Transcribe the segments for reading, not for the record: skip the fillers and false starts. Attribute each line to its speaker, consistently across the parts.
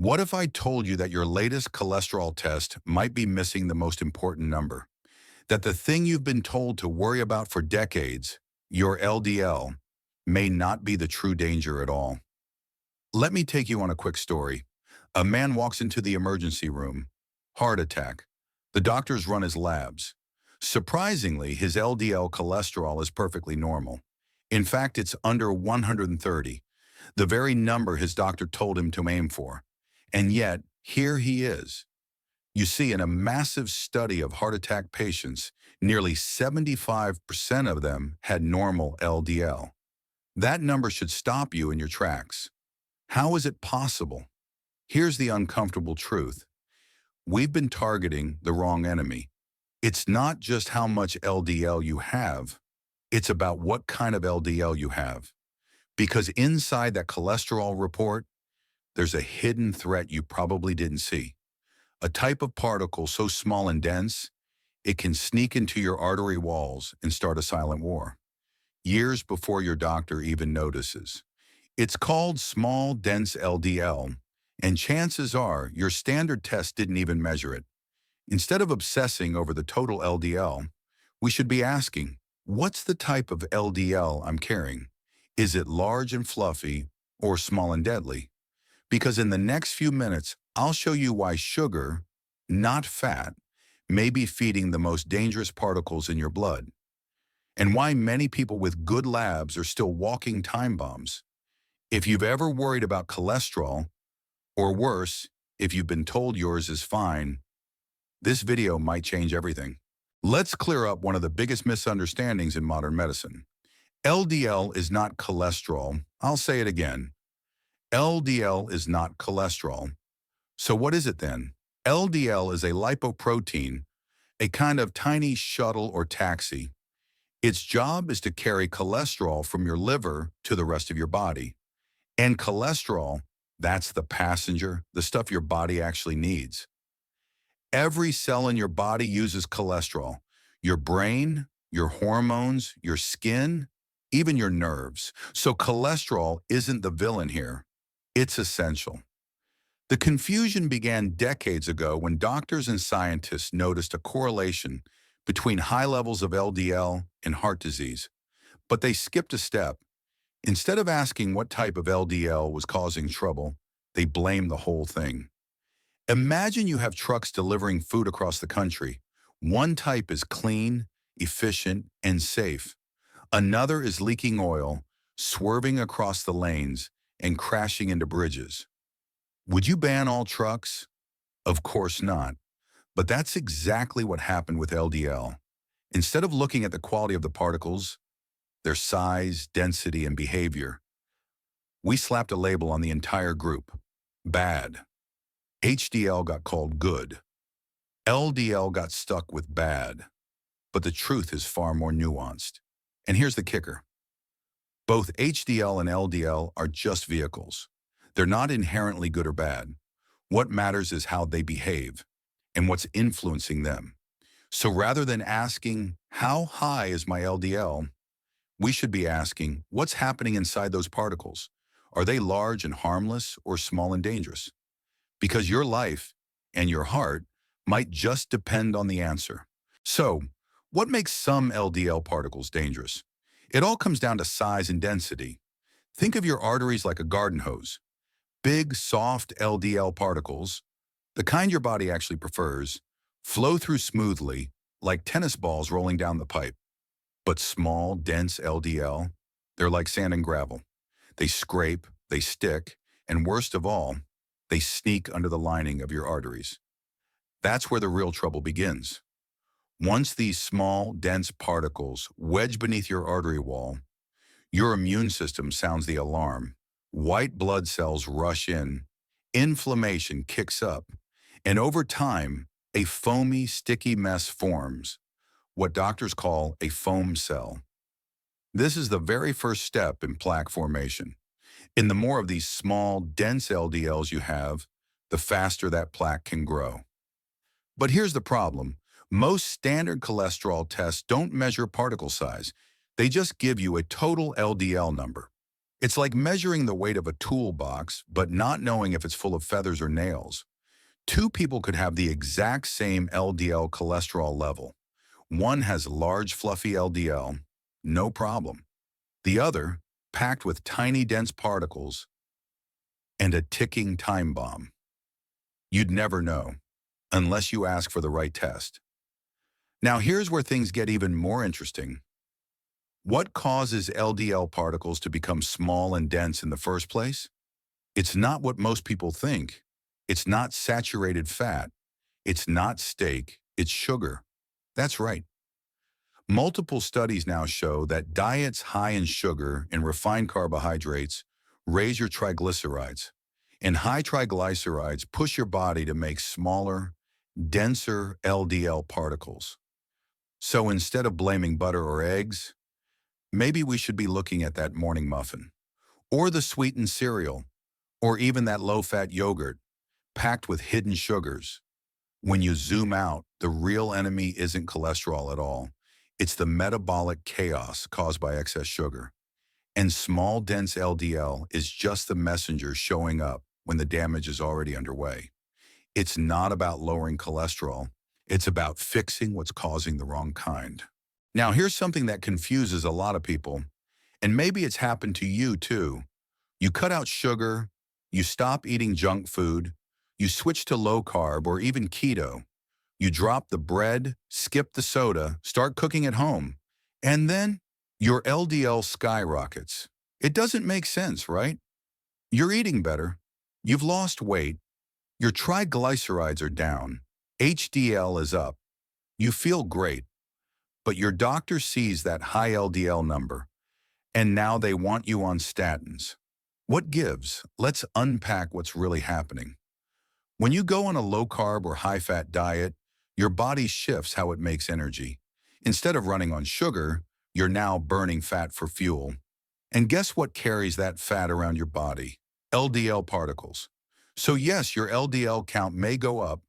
Speaker 1: What if I told you that your latest cholesterol test might be missing the most important number? That the thing you've been told to worry about for decades, your LDL, may not be the true danger at all? Let me take you on a quick story. A man walks into the emergency room. Heart attack. The doctors run his labs. Surprisingly, his LDL cholesterol is perfectly normal. In fact, it's under 130, the very number his doctor told him to aim for. And yet, here he is. You see, in a massive study of heart attack patients, nearly 75% of them had normal LDL. That number should stop you in your tracks. How is it possible? Here's the uncomfortable truth. We've been targeting the wrong enemy. It's not just how much LDL you have, it's about what kind of LDL you have. Because inside that cholesterol report, there's a hidden threat you probably didn't see. A type of particle so small and dense, it can sneak into your artery walls and start a silent war, years before your doctor even notices. It's called small, dense LDL, and chances are your standard test didn't even measure it. Instead of obsessing over the total LDL, we should be asking, what's the type of LDL I'm carrying? Is it large and fluffy or small and deadly? Because in the next few minutes, I'll show you why sugar, not fat, may be feeding the most dangerous particles in your blood, and why many people with good labs are still walking time bombs. If you've ever worried about cholesterol, or worse, if you've been told yours is fine, this video might change everything. Let's clear up one of the biggest misunderstandings in modern medicine. LDL is not cholesterol. I'll say it again. LDL is not cholesterol. So what is it then? LDL is a lipoprotein, a kind of tiny shuttle or taxi. Its job is to carry cholesterol from your liver to the rest of your body. And cholesterol, that's the passenger, the stuff your body actually needs. Every cell in your body uses cholesterol. Your brain, your hormones, your skin, even your nerves. So cholesterol isn't the villain here. It's essential. The confusion began decades ago when doctors and scientists noticed a correlation between high levels of LDL and heart disease. But they skipped a step. Instead of asking what type of LDL was causing trouble, they blamed the whole thing. Imagine you have trucks delivering food across the country. One type is clean, efficient, and safe. Another is leaking oil, swerving across the lanes, and crashing into bridges. Would you ban all trucks? Of course not. But that's exactly what happened with LDL. Instead of looking at the quality of the particles, their size, density, and behavior, we slapped a label on the entire group. Bad. HDL got called good. LDL got stuck with bad. But the truth is far more nuanced. And here's the kicker. Both HDL and LDL are just vehicles. They're not inherently good or bad. What matters is how they behave and what's influencing them. So rather than asking, how high is my LDL? We should be asking, what's happening inside those particles? Are they large and harmless or small and dangerous? Because your life and your heart might just depend on the answer. So, what makes some LDL particles dangerous? It all comes down to size and density. Think of your arteries like a garden hose. Big, soft LDL particles, the kind your body actually prefers, flow through smoothly, like tennis balls rolling down the pipe. But small, dense LDL, they're like sand and gravel. They scrape, they stick, and worst of all, they sneak under the lining of your arteries. That's where the real trouble begins. Once these small, dense particles wedge beneath your artery wall, your immune system sounds the alarm. White blood cells rush in, inflammation kicks up, and over time, a foamy, sticky mess forms, what doctors call a foam cell. This is the very first step in plaque formation. And the more of these small, dense LDLs you have, the faster that plaque can grow. But here's the problem. Most standard cholesterol tests don't measure particle size. They just give you a total LDL number. It's like measuring the weight of a toolbox, but not knowing if it's full of feathers or nails. Two people could have the exact same LDL cholesterol level. One has large, fluffy LDL, no problem. The other, packed with tiny, dense particles and a ticking time bomb. You'd never know, unless you ask for the right test. Now here's where things get even more interesting. What causes LDL particles to become small and dense in the first place? It's not what most people think. It's not saturated fat. It's not steak. It's sugar. That's right. Multiple studies now show that diets high in sugar and refined carbohydrates raise your triglycerides. And high triglycerides push your body to make smaller, denser LDL particles. So instead of blaming butter or eggs, maybe we should be looking at that morning muffin, or the sweetened cereal, or even that low-fat yogurt packed with hidden sugars. When you zoom out, the real enemy isn't cholesterol at all. It's the metabolic chaos caused by excess sugar. And small, dense LDL is just the messenger showing up when the damage is already underway. It's not about lowering cholesterol. It's about fixing what's causing the wrong kind. Now, here's something that confuses a lot of people, and maybe it's happened to you too. You cut out sugar, you stop eating junk food, you switch to low carb or even keto. You drop the bread, skip the soda, start cooking at home, and then your LDL skyrockets. It doesn't make sense, right? You're eating better, you've lost weight, your triglycerides are down, HDL is up, you feel great, but your doctor sees that high LDL number, and now they want you on statins. What gives? Let's unpack what's really happening. When you go on a low-carb or high-fat diet, your body shifts how it makes energy. Instead of running on sugar, you're now burning fat for fuel. And guess what carries that fat around your body? LDL particles. So yes, your LDL count may go up,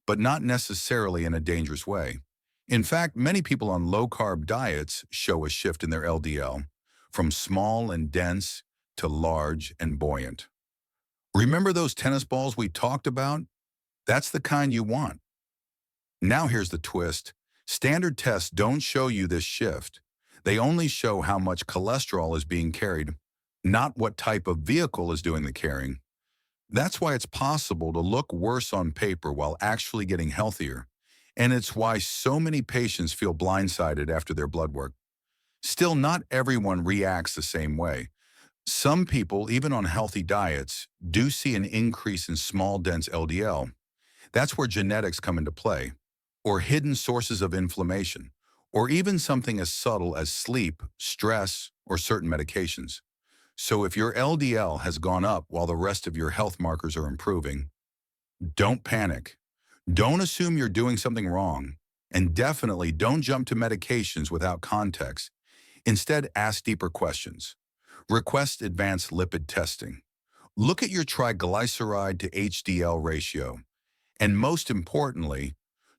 Speaker 1: but not necessarily in a dangerous way. In fact, many people on low-carb diets show a shift in their LDL, from small and dense to large and buoyant. Remember those tennis balls we talked about? That's the kind you want. Now here's the twist. Standard tests don't show you this shift. They only show how much cholesterol is being carried, not what type of vehicle is doing the carrying. That's why it's possible to look worse on paper while actually getting healthier. And it's why so many patients feel blindsided after their blood work. Still, not everyone reacts the same way. Some people, even on healthy diets, do see an increase in small, dense LDL. That's where genetics come into play, or hidden sources of inflammation, or even something as subtle as sleep, stress, or certain medications. So if your LDL has gone up while the rest of your health markers are improving, don't panic. Don't assume you're doing something wrong, and definitely don't jump to medications without context. Instead, ask deeper questions. Request advanced lipid testing. Look at your triglyceride to HDL ratio. And most importantly,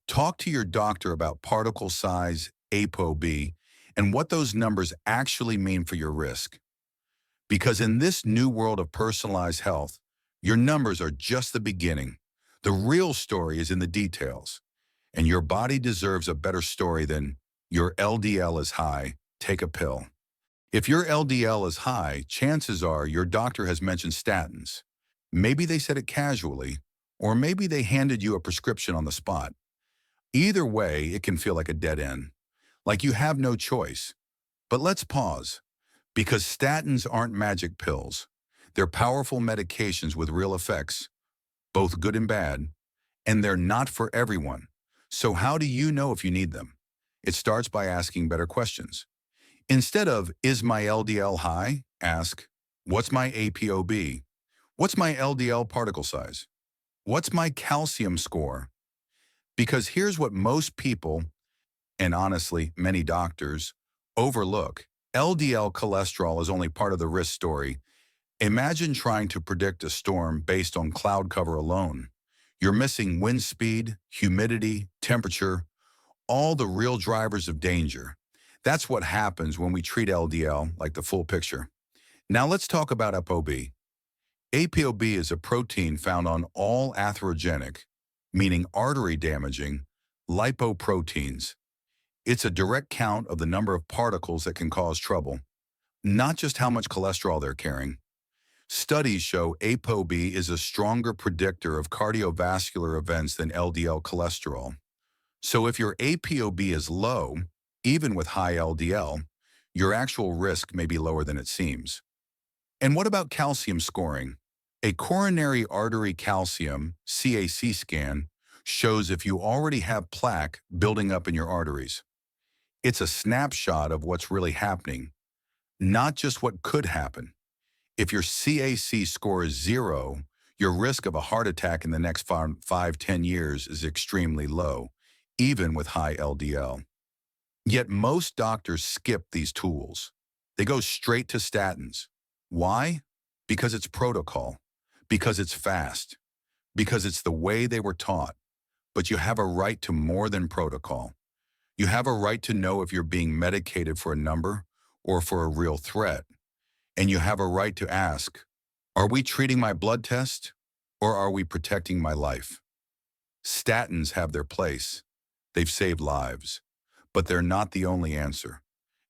Speaker 1: talk to your doctor about particle size, ApoB, and what those numbers actually mean for your risk. Because in this new world of personalized health, your numbers are just the beginning. The real story is in the details. And your body deserves a better story than your LDL is high, take a pill. If your LDL is high, chances are your doctor has mentioned statins. Maybe they said it casually, or maybe they handed you a prescription on the spot. Either way, it can feel like a dead end, like you have no choice. But let's pause, because statins aren't magic pills. They're powerful medications with real effects, both good and bad, and they're not for everyone. So how do you know if you need them? It starts by asking better questions. Instead of, is my LDL high? Ask, what's my ApoB? What's my LDL particle size? What's my calcium score? Because here's what most people, and honestly, many doctors, overlook. LDL cholesterol is only part of the risk story. Imagine trying to predict a storm based on cloud cover alone. You're missing wind speed, humidity, temperature, all the real drivers of danger. That's what happens when we treat LDL like the full picture. Now let's talk about ApoB. ApoB is a protein found on all atherogenic, meaning artery-damaging, lipoproteins. It's a direct count of the number of particles that can cause trouble, not just how much cholesterol they're carrying. Studies show ApoB is a stronger predictor of cardiovascular events than LDL cholesterol. So if your ApoB is low, even with high LDL, your actual risk may be lower than it seems. And what about calcium scoring? A coronary artery calcium (CAC) scan shows if you already have plaque building up in your arteries. It's a snapshot of what's really happening, not just what could happen. If your CAC score is 0, your risk of a heart attack in the next 10 years is extremely low, even with high LDL. Yet most doctors skip these tools. They go straight to statins. Why? Because it's protocol, because it's fast, because it's the way they were taught. But you have a right to more than protocol. You have a right to know if you're being medicated for a number or for a real threat. And you have a right to ask, are we treating my blood test or are we protecting my life? Statins have their place. They've saved lives, but they're not the only answer.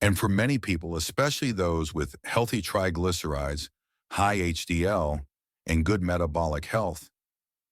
Speaker 1: And for many people, especially those with healthy triglycerides, high HDL, and good metabolic health,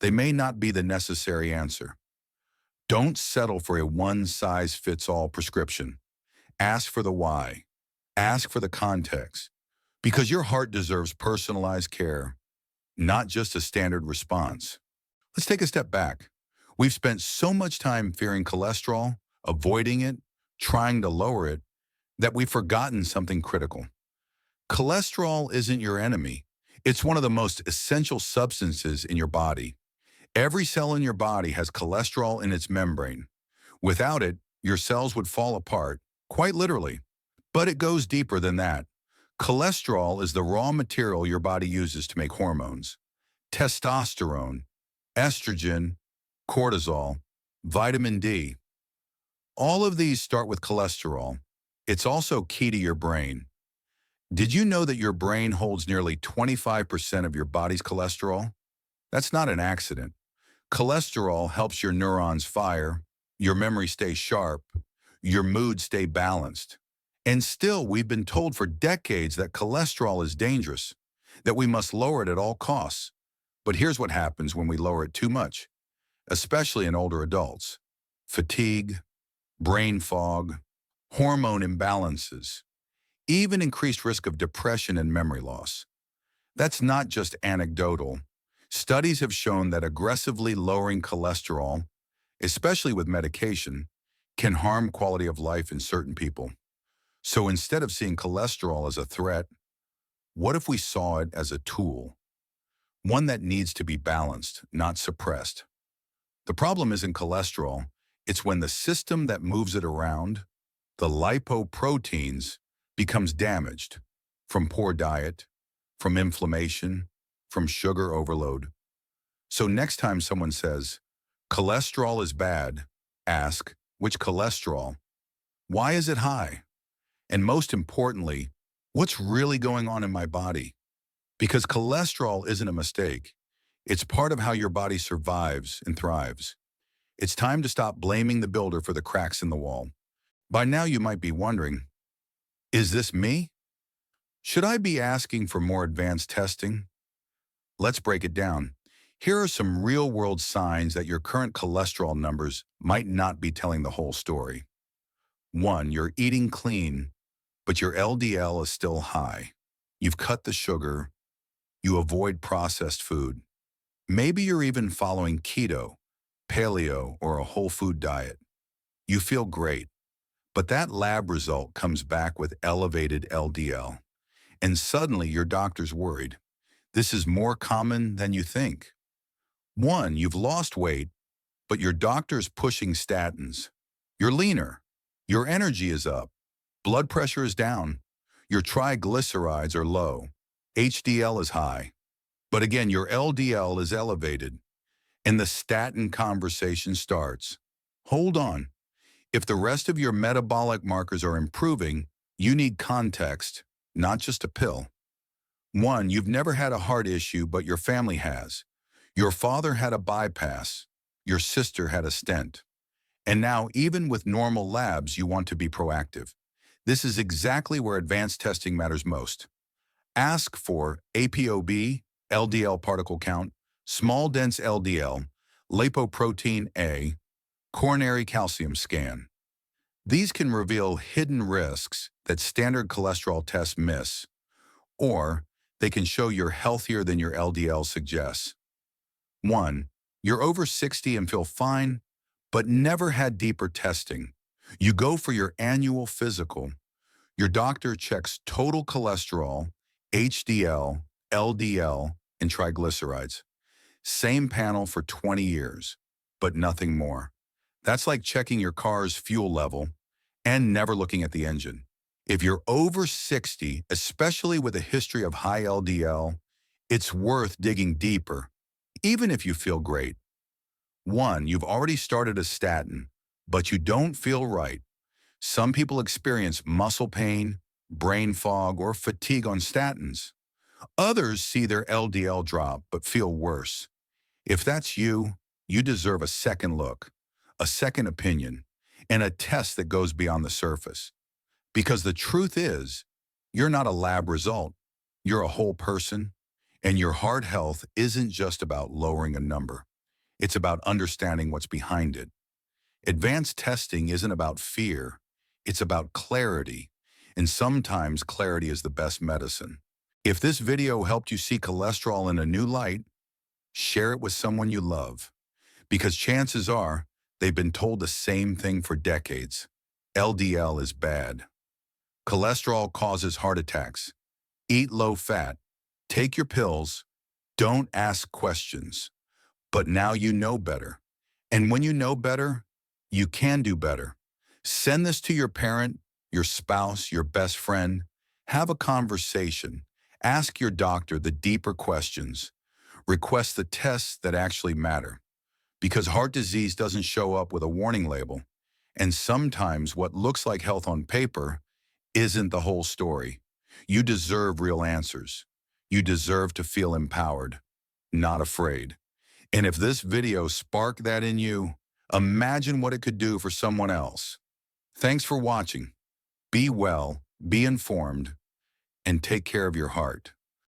Speaker 1: they may not be the necessary answer. Don't settle for a one-size-fits-all prescription. Ask for the why. Ask for the context. Because your heart deserves personalized care, not just a standard response. Let's take a step back. We've spent so much time fearing cholesterol, avoiding it, trying to lower it, that we've forgotten something critical. Cholesterol isn't your enemy. It's one of the most essential substances in your body. Every cell in your body has cholesterol in its membrane. Without it, your cells would fall apart, quite literally. But it goes deeper than that. Cholesterol is the raw material your body uses to make hormones. Testosterone, estrogen, cortisol, vitamin D. All of these start with cholesterol. It's also key to your brain. Did you know that your brain holds nearly 25% of your body's cholesterol? That's not an accident. Cholesterol helps your neurons fire, your memory stay sharp, your mood stay balanced. And still, we've been told for decades that cholesterol is dangerous, that we must lower it at all costs. But here's what happens when we lower it too much, especially in older adults. Fatigue, brain fog, hormone imbalances, even increased risk of depression and memory loss. That's not just anecdotal. Studies have shown that aggressively lowering cholesterol, especially with medication, can harm quality of life in certain people. So instead of seeing cholesterol as a threat, what if we saw it as a tool? One that needs to be balanced, not suppressed. The problem isn't cholesterol, it's when the system that moves it around, the lipoproteins, becomes damaged from poor diet, from inflammation, from sugar overload. So next time someone says, cholesterol is bad, ask, which cholesterol? Why is it high? And most importantly, what's really going on in my body? Because cholesterol isn't a mistake. It's part of how your body survives and thrives. It's time to stop blaming the builder for the cracks in the wall. By now you might be wondering, is this me? Should I be asking for more advanced testing? Let's break it down. Here are some real-world signs that your current cholesterol numbers might not be telling the whole story. 1. You're eating clean, but your LDL is still high. You've cut the sugar. You avoid processed food. Maybe you're even following keto, paleo, or a whole food diet. You feel great, but that lab result comes back with elevated LDL. And suddenly your doctor's worried. This is more common than you think. 1. You've lost weight, but your doctor's pushing statins. You're leaner. Your energy is up. Blood pressure is down. Your triglycerides are low. HDL is high. But again, your LDL is elevated. And the statin conversation starts. Hold on. If the rest of your metabolic markers are improving, you need context, not just a pill. One, you've never had a heart issue, but your family has. Your father had a bypass. Your sister had a stent. And now, even with normal labs, you want to be proactive. This is exactly where advanced testing matters most. Ask for ApoB, LDL particle count, small dense LDL, lipoprotein A, coronary calcium scan. These can reveal hidden risks that standard cholesterol tests miss, or they can show you're healthier than your LDL suggests. 1. You're over 60 and feel fine, but never had deeper testing. You go for your annual physical. Your doctor checks total cholesterol, HDL, LDL, and triglycerides. Same panel for 20 years, but nothing more. That's like checking your car's fuel level and never looking at the engine. If you're over 60, especially with a history of high LDL, it's worth digging deeper, even if you feel great. 1. You've already started a statin, but you don't feel right. Some people experience muscle pain, brain fog, or fatigue on statins. Others see their LDL drop but feel worse. If that's you, you deserve a second look, a second opinion, and a test that goes beyond the surface. Because the truth is, you're not a lab result. You're a whole person, and your heart health isn't just about lowering a number. It's about understanding what's behind it. Advanced testing isn't about fear. It's about clarity, and sometimes clarity is the best medicine. If this video helped you see cholesterol in a new light, share it with someone you love, because chances are they've been told the same thing for decades. LDL is bad. Cholesterol causes heart attacks. Eat low fat. Take your pills. Don't ask questions. But now you know better. And when you know better, you can do better. Send this to your parent, your spouse, your best friend. Have a conversation. Ask your doctor the deeper questions. Request the tests that actually matter. Because heart disease doesn't show up with a warning label. And sometimes what looks like health on paper isn't the whole story. You deserve real answers. You deserve to feel empowered, not afraid. And if this video sparked that in you, imagine what it could do for someone else. Thanks for watching. Be well, be informed, and take care of your heart.